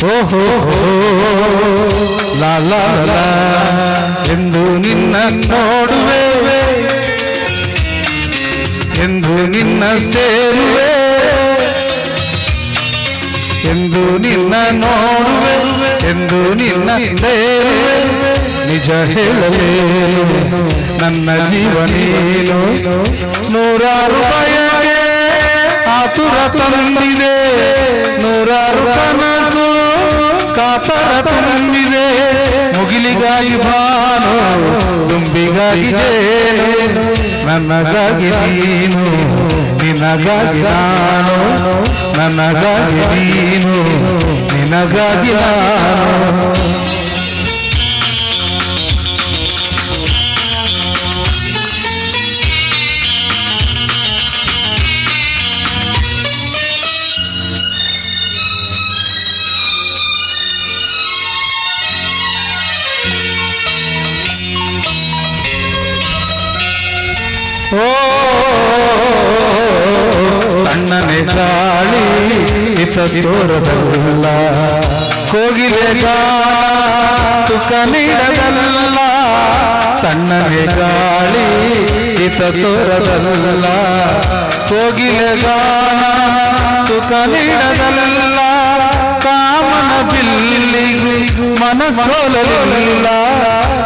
ಓಹೋ ಲಾ ಲಾ ಲಾ ಎಂದು ನಿನ್ನ ನೋಡುವೆ, ಎಂದು ನಿನ್ನ ಸೇರುವೆ, ಎಂದು ನಿನ್ನ ನೋಡುವೆ, ಎಂದು ನಿನ್ನ ಸೇರುವೆ. ನಿಜ ಹೇಳಲೇನು ನನ್ನ ಜೀವನೇನು, ನೂರಾರು ಬಯಕೆ ಆತುರ ತಂದಿದೆ, ನೂರಾರು ಕನಸು ಕಾತರ ತುಂಬಿದೆ. ಮುಗಿಲಿಗಾಗಿ ಭಾನು, ತುಂಬಿಗಾಗಿ ಜೇನು, ನನಗಾಗಿ ನೀನು, ನಿನಗಾಗಿ ನಾನು, ನನಗಾಗಿ ನೀನು, ನಿನಗಾಗಿ ನಾನು. ಓ ತಣ್ಣನೆ ಗಾಳಿ ತೋರದಲ್ಲ, ಕೋಗಿಲೆ ಗಾನ ಸುಖ ನೀಡದಲ್ಲ. ತಣ್ಣನೆ ಗಾಳಿ ತೋರದಲ್ಲ, ಕೋಗಿಲೆ ಗಾನ ಸುಖ ನೀಡದಲ್ಲ. ಕಾಮನ ಬಿಲ್ಲಿಗೂ ಮನಸೋಲಲಿಲ್ಲ,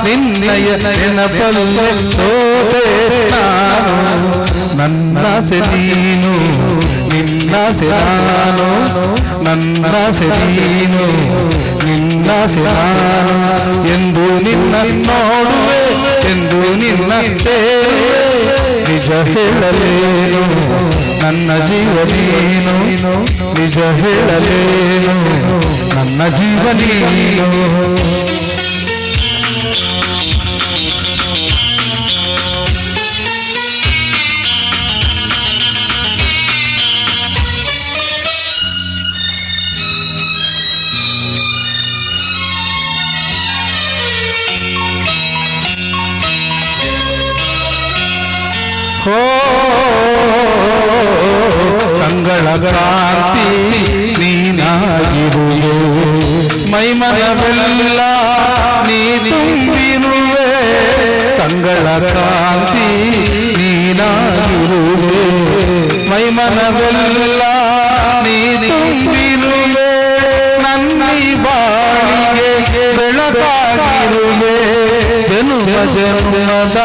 ನಿನ್ನಯ ನೆನಪಲ್ಲೇ ಸೋತೆ ನಾನು. ನನ್ನಾಸೆ ನೀನು, ನಿನ್ನಾಸೆ ನಾನು, ನನ್ನಾಸೆ ನೀನು, ನಿನ್ನಾಸೆ ನಾನು. ಎಂದು ನಿನ್ನ ನೋಡುವೆ, ಎಂದು ನಿನ್ನ ಸೇರುವೆ. ನಿಜ ಹೇಳಲೇನು ನನ್ನ ಜೀವ ನೀನು, ನಿಜ ಹೇಳಲೇನು ನನ್ನ ಜೀವ ನೀನು. ಹೋ ಕಂಗಳ ಕ್ರಾಂತಿ ನೀನಾಗಿರುವೆ, ಮೈಮನವೆಲ್ಲ ನೀ ತುಂಬಿರುವೆ. ಕಂಗಳ ಕ್ರಾಂತಿ ನೀನಾಗಿರುವೆ, ಮೈಮನವೆಲ್ಲ ನೀ ತುಂಬಿರುವೆ. ನನ್ನ ಬಾಳಿಗೆ ಬೆಳಕಾಗಿರುವೆ, ಜನುಮ ಜನುಮದ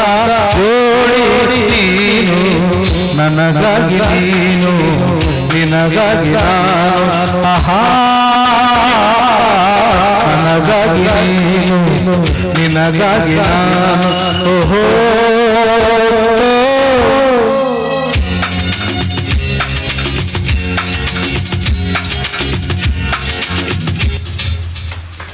ಜೋಡಿ ನೀನು. ನನಗಾಗಿ ನೀನು, ನಿನಗಾಗಿ ನಾನು. ಆಹಾ ನನಗಾಗಿ ನೀನು, ನಿನಗಾಗಿ ನಾನು. ಓಹೋ